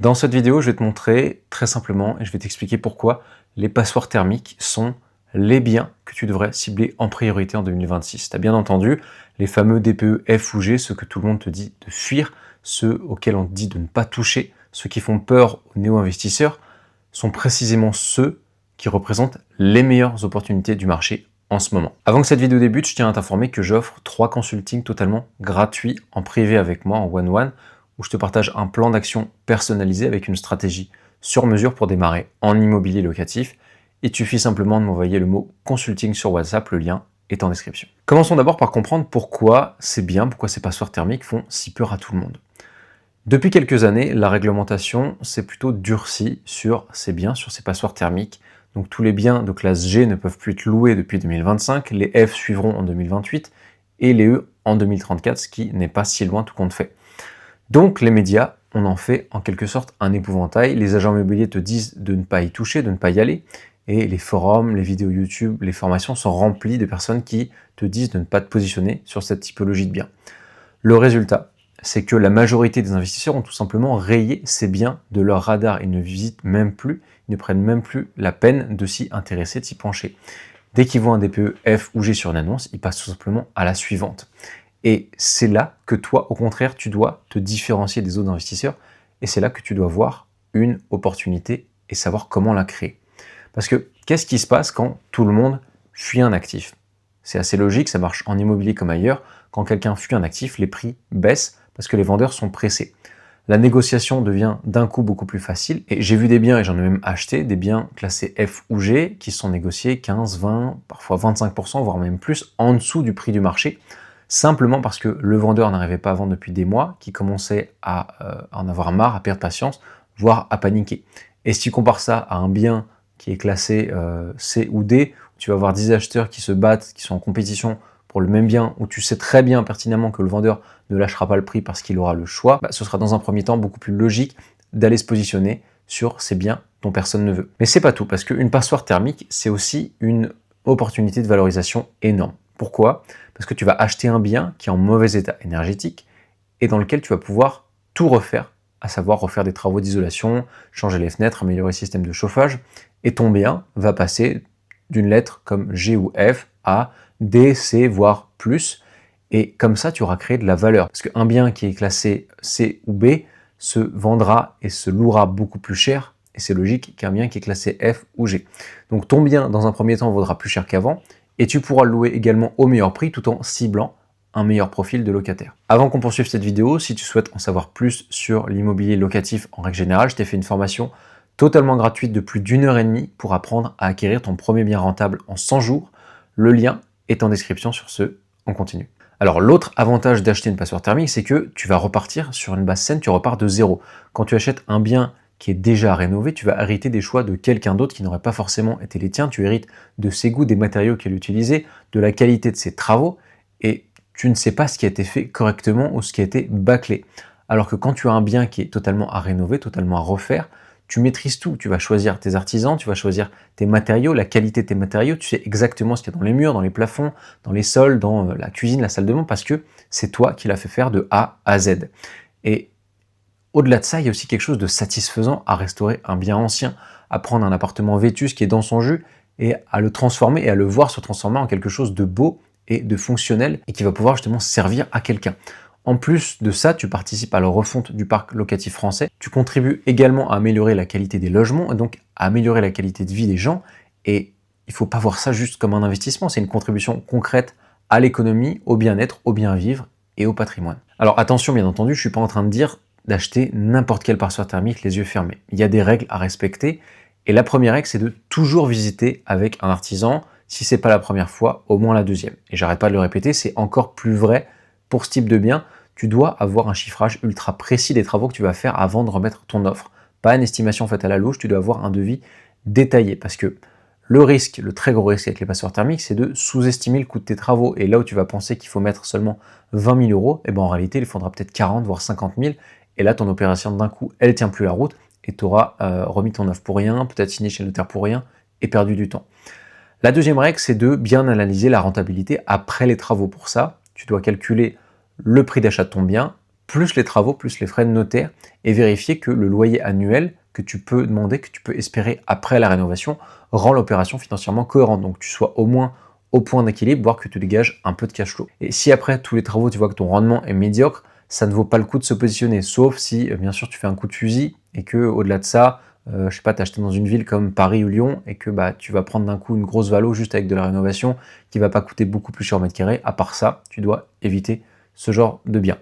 Dans cette vidéo, je vais te montrer très simplement et je vais t'expliquer pourquoi les passoires thermiques sont les biens que tu devrais cibler en priorité en 2026. Tu as bien entendu les fameux DPE F ou G, ceux que tout le monde te dit de fuir, ceux auxquels on te dit de ne pas toucher, ceux qui font peur aux néo-investisseurs, sont précisément ceux qui représentent les meilleures opportunités du marché en ce moment. Avant que cette vidéo débute, je tiens à t'informer que j'offre 3 consultings totalement gratuits en privé avec moi en one-one, où je te partage un plan d'action personnalisé avec une stratégie sur mesure pour démarrer en immobilier locatif. Il suffit simplement de m'envoyer le mot consulting sur WhatsApp, le lien est en description. Commençons d'abord par comprendre pourquoi ces biens, pourquoi ces passoires thermiques font si peur à tout le monde. Depuis quelques années, la réglementation s'est plutôt durcie sur ces biens, sur ces passoires thermiques. Donc tous les biens de classe G ne peuvent plus être loués depuis 2025, les F suivront en 2028 et les E en 2034, ce qui n'est pas si loin tout compte fait. Donc les médias, on en fait en quelque sorte un épouvantail. Les agents immobiliers te disent de ne pas y toucher, de ne pas y aller. Et les forums, les vidéos YouTube, les formations sont remplies de personnes qui te disent de ne pas te positionner sur cette typologie de biens. Le résultat, c'est que la majorité des investisseurs ont tout simplement rayé ces biens de leur radar. Ils ne visitent même plus, ils ne prennent même plus la peine de s'y intéresser, de s'y pencher. Dès qu'ils voient un DPE F ou G sur une annonce, ils passent tout simplement à la suivante. Et c'est là que toi, au contraire, tu dois te différencier des autres investisseurs et c'est là que tu dois voir une opportunité et savoir comment la créer. Parce que qu'est-ce qui se passe quand tout le monde fuit un actif? C'est assez logique, ça marche en immobilier comme ailleurs. Quand quelqu'un fuit un actif, les prix baissent parce que les vendeurs sont pressés. La négociation devient d'un coup beaucoup plus facile et j'ai vu des biens, et j'en ai même acheté, des biens classés F ou G qui sont négociés 15, 20, parfois 25%, voire même plus, en dessous du prix du marché, simplement parce que le vendeur n'arrivait pas à vendre depuis des mois, qui commençait à en avoir marre, à perdre patience, voire à paniquer. Et si tu compares ça à un bien qui est classé C ou D, où tu vas avoir 10 acheteurs qui se battent, qui sont en compétition pour le même bien, où tu sais très bien pertinemment que le vendeur ne lâchera pas le prix parce qu'il aura le choix, ce sera dans un premier temps beaucoup plus logique d'aller se positionner sur ces biens dont personne ne veut. Mais c'est pas tout, parce qu'une passoire thermique, c'est aussi une opportunité de valorisation énorme. Pourquoi? Parce que tu vas acheter un bien qui est en mauvais état énergétique et dans lequel tu vas pouvoir tout refaire, à savoir refaire des travaux d'isolation, changer les fenêtres, améliorer le système de chauffage, et ton bien va passer d'une lettre comme G ou F à D, C, voire plus, et comme ça tu auras créé de la valeur. Parce qu'un bien qui est classé C ou B se vendra et se louera beaucoup plus cher, et c'est logique, qu'un bien qui est classé F ou G. Donc ton bien, dans un premier temps, vaudra plus cher qu'avant, et tu pourras le louer également au meilleur prix tout en ciblant un meilleur profil de locataire. Avant qu'on poursuive cette vidéo, si tu souhaites en savoir plus sur l'immobilier locatif en règle générale, je t'ai fait une formation totalement gratuite de plus d'1 heure et demie pour apprendre à acquérir ton premier bien rentable en 100 jours. Le lien est en description. Sur ce, on continue. Alors l'autre avantage d'acheter une passoire thermique, c'est que tu vas repartir sur une base saine, tu repars de zéro. Quand tu achètes un bien qui est déjà rénové, tu vas hériter des choix de quelqu'un d'autre qui n'aurait pas forcément été les tiens. Tu hérites de ses goûts, des matériaux qu'il utilisait, de la qualité de ses travaux, et tu ne sais pas ce qui a été fait correctement ou ce qui a été bâclé. Alors que quand tu as un bien qui est totalement à rénover, totalement à refaire, tu maîtrises tout. Tu vas choisir tes artisans, tu vas choisir tes matériaux, la qualité de tes matériaux, tu sais exactement ce qu'il y a dans les murs, dans les plafonds, dans les sols, dans la cuisine, la salle de bain, parce que c'est toi qui l'as fait faire de A à Z. Et au-delà de ça, il y a aussi quelque chose de satisfaisant à restaurer un bien ancien, à prendre un appartement vétus qui est dans son jus et à le transformer et à le voir se transformer en quelque chose de beau et de fonctionnel et qui va pouvoir justement servir à quelqu'un. En plus de ça, tu participes à la refonte du parc locatif français. Tu contribues également à améliorer la qualité des logements et donc à améliorer la qualité de vie des gens. Et il ne faut pas voir ça juste comme un investissement, c'est une contribution concrète à l'économie, au bien-être, au bien-vivre et au patrimoine. Alors attention, bien entendu, je ne suis pas en train de dire d'acheter n'importe quelle passoire thermique les yeux fermés. Il y a des règles à respecter et la première règle, c'est de toujours visiter avec un artisan. Si c'est pas la première fois, au moins la deuxième. Et j'arrête pas de le répéter, c'est encore plus vrai pour ce type de bien. Tu dois avoir un chiffrage ultra précis des travaux que tu vas faire avant de remettre ton offre. Pas une estimation faite à la louche, tu dois avoir un devis détaillé parce que le risque, le très gros risque avec les passoires thermiques, c'est de sous-estimer le coût de tes travaux. Et là où tu vas penser qu'il faut mettre seulement 20 000 euros, et ben en réalité, il faudra peut-être 40 voire 50 000. Et là, ton opération d'un coup, elle tient plus la route et tu auras remis ton offre pour rien, peut-être signé chez le notaire pour rien et perdu du temps. La deuxième règle, c'est de bien analyser la rentabilité après les travaux. Pour ça, tu dois calculer le prix d'achat de ton bien plus les travaux, plus les frais de notaire, et vérifier que le loyer annuel que tu peux demander, que tu peux espérer après la rénovation, rend l'opération financièrement cohérente. Donc tu sois au moins au point d'équilibre, voire que tu dégages un peu de cash flow. Et si après tous les travaux, tu vois que ton rendement est médiocre, ça ne vaut pas le coup de se positionner, sauf si bien sûr tu fais un coup de fusil et que au-delà de ça, je sais pas, t'as acheté dans une ville comme Paris ou Lyon et que tu vas prendre d'un coup une grosse valo juste avec de la rénovation qui va pas coûter beaucoup plus cher au mètre carré. À part ça, tu dois éviter ce genre de bien.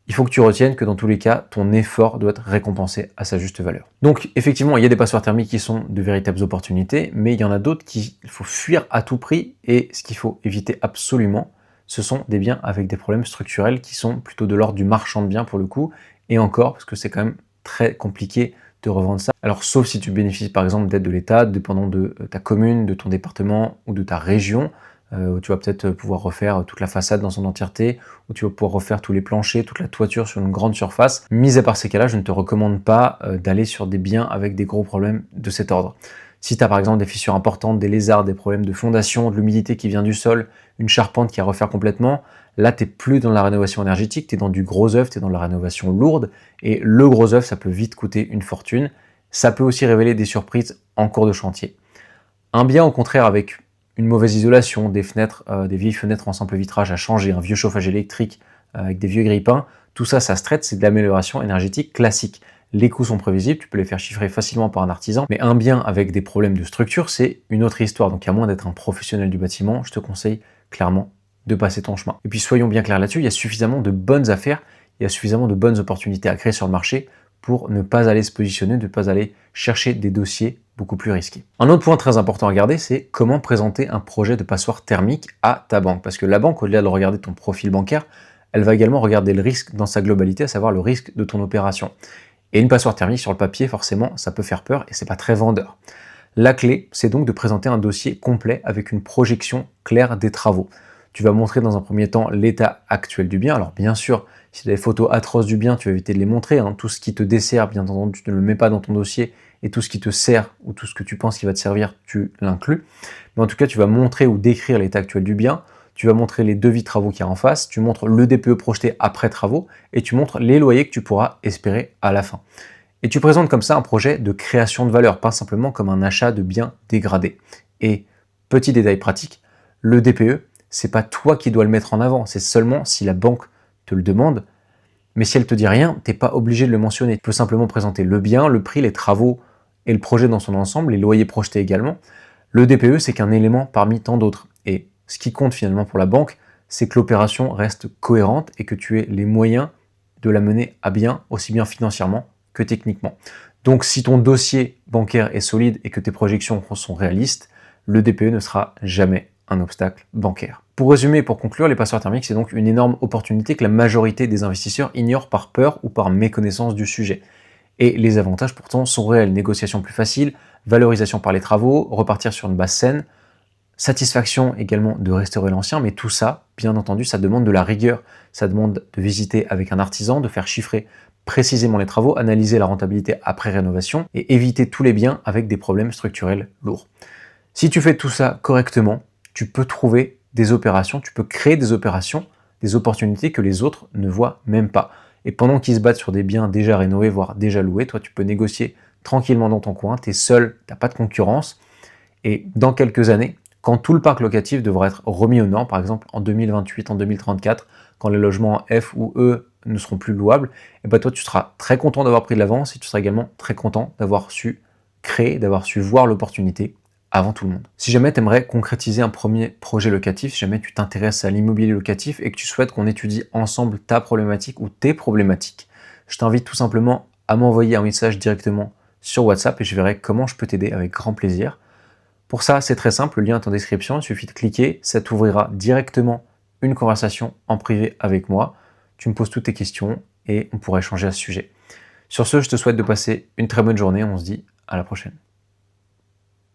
Il faut que tu retiennes que dans tous les cas, ton effort doit être récompensé à sa juste valeur. Donc effectivement, il y a des passoires thermiques qui sont de véritables opportunités, mais il y en a d'autres qu'il faut fuir à tout prix, et ce qu'il faut éviter absolument, ce sont des biens avec des problèmes structurels qui sont plutôt de l'ordre du marchand de biens pour le coup, et encore, parce que c'est quand même très compliqué de revendre ça. Alors sauf si tu bénéficies par exemple d'aide de l'État, dépendant de ta commune, de ton département ou de ta région, où tu vas peut-être pouvoir refaire toute la façade dans son entièreté, où tu vas pouvoir refaire tous les planchers, toute la toiture sur une grande surface. Mis à part ces cas-là, je ne te recommande pas d'aller sur des biens avec des gros problèmes de cet ordre. Si tu as par exemple des fissures importantes, des lézards, des problèmes de fondation, de l'humidité qui vient du sol, une charpente qui est à refaire complètement, là tu n'es plus dans la rénovation énergétique, tu es dans du gros œuvre, tu es dans la rénovation lourde, et le gros œuvre ça peut vite coûter une fortune. Ça peut aussi révéler des surprises en cours de chantier. Un bien au contraire avec une mauvaise isolation, des fenêtres, des vieilles fenêtres en simple vitrage à changer, un vieux chauffage électrique avec des vieux grille-pains, tout ça, ça se traite, c'est de l'amélioration énergétique classique. Les coûts sont prévisibles, tu peux les faire chiffrer facilement par un artisan, mais un bien avec des problèmes de structure, c'est une autre histoire. Donc à moins d'être un professionnel du bâtiment, je te conseille clairement de passer ton chemin. Et puis soyons bien clairs là-dessus, il y a suffisamment de bonnes affaires, il y a suffisamment de bonnes opportunités à créer sur le marché pour ne pas aller se positionner, ne pas aller chercher des dossiers beaucoup plus risqués. Un autre point très important à regarder, c'est comment présenter un projet de passoire thermique à ta banque. Parce que la banque, au-delà de regarder ton profil bancaire, elle va également regarder le risque dans sa globalité, à savoir le risque de ton opération. Et une passoire thermique sur le papier, forcément, ça peut faire peur et c'est pas très vendeur. La clé, c'est donc de présenter un dossier complet avec une projection claire des travaux. Tu vas montrer dans un premier temps l'état actuel du bien. Alors bien sûr, si tu as des photos atroces du bien, tu vas éviter de les montrer. Tout ce qui te dessert, bien entendu, tu ne le mets pas dans ton dossier. Et tout ce qui te sert ou tout ce que tu penses qui va te servir, tu l'inclus. Mais en tout cas, tu vas montrer ou décrire l'état actuel du bien. Tu vas montrer les devis travaux qu'il y a en face. Tu montres le DPE projeté après travaux. Et tu montres les loyers que tu pourras espérer à la fin. Et tu présentes comme ça un projet de création de valeur, pas simplement comme un achat de biens dégradés. Et petit détail pratique, le DPE, c'est pas toi qui dois le mettre en avant, c'est seulement si la banque te le demande. Mais si elle te dit rien, t'es pas obligé de le mentionner. Tu peux simplement présenter le bien, le prix, les travaux et le projet dans son ensemble, les loyers projetés également. Le DPE, c'est qu'un élément parmi tant d'autres. Et ce qui compte finalement pour la banque, c'est que l'opération reste cohérente et que tu aies les moyens de la mener à bien, aussi bien financièrement que techniquement. Donc si ton dossier bancaire est solide et que tes projections sont réalistes, le DPE ne sera jamais un obstacle bancaire. Pour résumer et pour conclure, les passoires thermiques, c'est donc une énorme opportunité que la majorité des investisseurs ignorent par peur ou par méconnaissance du sujet. Et les avantages pourtant sont réels. Négociation plus facile, valorisation par les travaux, repartir sur une base saine, satisfaction également de restaurer l'ancien, mais tout ça, bien entendu, ça demande de la rigueur. Ça demande de visiter avec un artisan, de faire chiffrer précisément les travaux, analyser la rentabilité après rénovation et éviter tous les biens avec des problèmes structurels lourds. Si tu fais tout ça correctement, tu peux trouver des opérations, tu peux créer des opérations, des opportunités que les autres ne voient même pas. Et pendant qu'ils se battent sur des biens déjà rénovés, voire déjà loués, toi tu peux négocier tranquillement dans ton coin, tu es seul, tu n'as pas de concurrence. Et dans quelques années, quand tout le parc locatif devra être remis aux normes, par exemple en 2028, en 2034, quand les logements F ou E ne seront plus louables, et ben toi tu seras très content d'avoir pris de l'avance et tu seras également très content d'avoir su créer, d'avoir su voir l'opportunité avant tout le monde. Si jamais tu aimerais concrétiser un premier projet locatif, si jamais tu t'intéresses à l'immobilier locatif et que tu souhaites qu'on étudie ensemble ta problématique ou tes problématiques, je t'invite tout simplement à m'envoyer un message directement sur WhatsApp et je verrai comment je peux t'aider avec grand plaisir. Pour ça, c'est très simple, le lien est en description, il suffit de cliquer, ça t'ouvrira directement une conversation en privé avec moi. Tu me poses toutes tes questions et on pourra échanger à ce sujet. Sur ce, je te souhaite de passer une très bonne journée, on se dit à la prochaine.